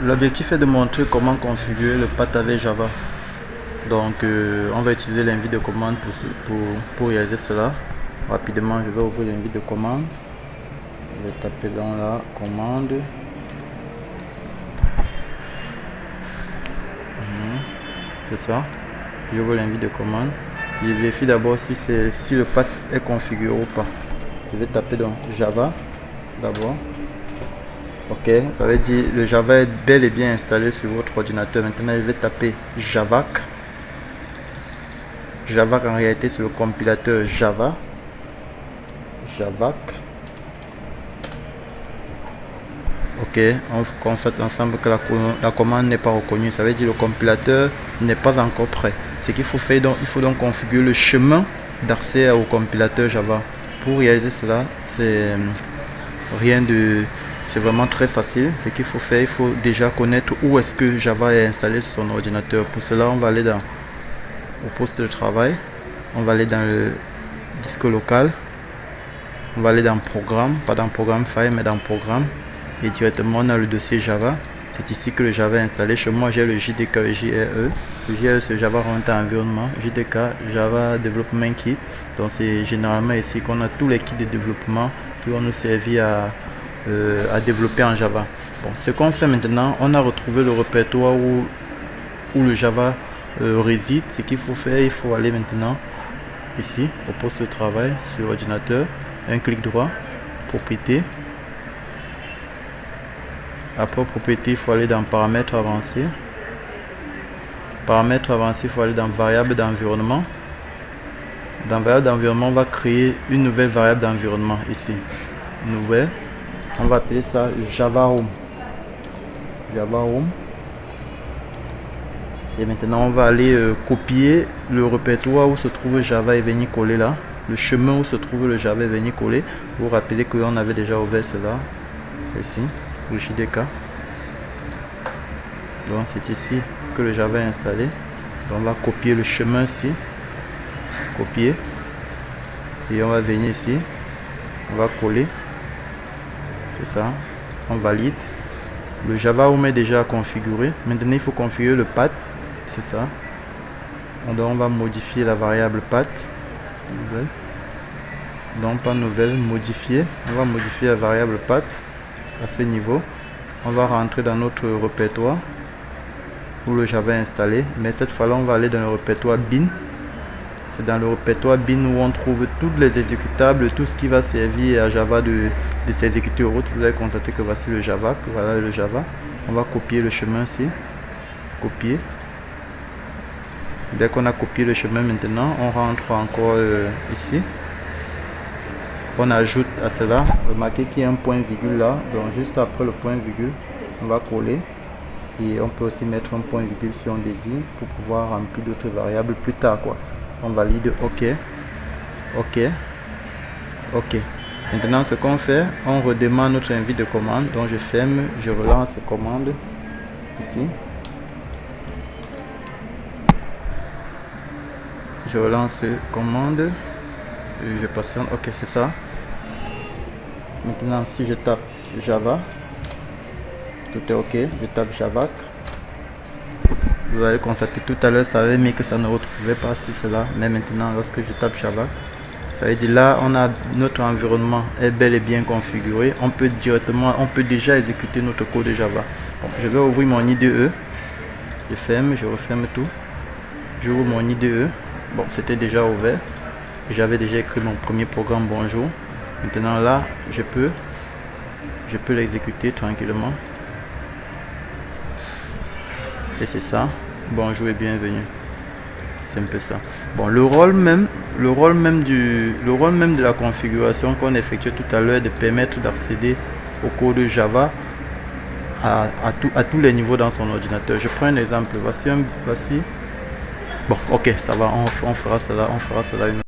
L'objectif est de montrer comment configurer le path avec Java. Donc on va utiliser l'invite de commande pour réaliser cela. Rapidement, je vais ouvrir l'invite de commande. Je vais taper dans la commande. C'est ça. J'ouvre l'invite de commande. Je vérifie d'abord si le path est configuré ou pas. Je vais taper dans Java d'abord. Ok, ça veut dire le Java est bel et bien installé sur votre ordinateur. Maintenant, je vais taper Javac. Javac, en réalité, c'est le compilateur Java. Javac. Ok, on constate ensemble que la commande n'est pas reconnue. Ça veut dire que le compilateur n'est pas encore prêt. Ce qu'il faut faire, donc, il faut donc configurer le chemin d'accès au compilateur Java. Pour réaliser cela, c'est c'est vraiment très facile. Ce qu'il faut faire, il faut déjà connaître où est-ce que Java est installé sur son ordinateur. Pour cela, on va aller au poste de travail. On va aller dans le disque local. On va aller dans programme, pas dans programme file, mais dans programme. Et directement, on a le dossier Java. C'est ici que le Java est installé. Chez moi, j'ai le JDK et JRE. Le JRE, c'est Java Runtime Environment. JDK, Java Development Kit. Donc, c'est généralement ici qu'on a tous les kits de développement qui vont nous servir à développer en Java. Bon, ce qu'on fait maintenant, on a retrouvé le répertoire où le Java réside. Ce qu'il faut faire, il faut aller maintenant ici au poste de travail sur ordinateur, un clic droit, propriété. Après propriété, il faut aller dans paramètres avancés. Paramètres avancés, il faut aller dans variable d'environnement. Dans variable d'environnement, on va créer une nouvelle variable d'environnement ici. Nouvelle. On va appeler ça Java Home. Java Home. Et maintenant, on va aller copier le répertoire où se trouve Java et venir coller là. Le chemin où se trouve le Java et venir coller. Vous vous rappelez qu'on avait déjà ouvert cela. C'est ici. Le JDK. Donc c'est ici que le Java est installé. Donc, on va copier le chemin ici. Copier. Et on va venir ici. On va coller. C'est ça. On valide. Le Java Home est déjà configuré. Maintenant il faut configurer le path. C'est ça. Donc on va modifier la variable path. Nouvelle. Donc pas nouvelle, modifier. On va modifier la variable path à ce niveau. On va rentrer dans notre répertoire où le Java est installé. Mais cette fois-là, on va aller dans le répertoire bin. C'est dans le répertoire bin où on trouve tous les exécutables, tout ce qui va servir à Java de s'exécuter en route. Vous allez constater que voici le Java. Voilà le Java. On va copier le chemin ici. Copier. Dès qu'on a copié le chemin, maintenant, on rentre encore ici. On ajoute à cela, remarquez qu'il y a un point virgule là, donc juste après le point virgule, on va coller et on peut aussi mettre un point virgule si on désire pour pouvoir remplir d'autres variables plus tard quoi. On valide OK, OK, OK. Maintenant ce qu'on fait, on redémarre notre invite de commande, donc je ferme, je relance commande ici. Je relance commande, je patiente, OK c'est ça. Maintenant, si je tape Java, tout est OK. Je tape Javac. Vous allez constater tout à l'heure, ça avait mis que ça ne retrouvait pas si cela. Mais maintenant, lorsque je tape Java, ça veut dire là, on a notre environnement est bel et bien configuré. On peut déjà exécuter notre code de Java. Bon, je vais ouvrir mon IDE. Je ferme, je referme tout. J'ouvre mon IDE. Bon, c'était déjà ouvert. J'avais déjà écrit mon premier programme Bonjour. Maintenant là, je peux l'exécuter tranquillement. Et c'est ça. Bonjour et bienvenue. C'est un peu ça. Bon, le rôle même de la configuration qu'on effectuait tout à l'heure est de permettre d'accéder au code Java à tous les niveaux dans son ordinateur. Je prends un exemple. Voici. Bon, ok, ça va. On fera cela une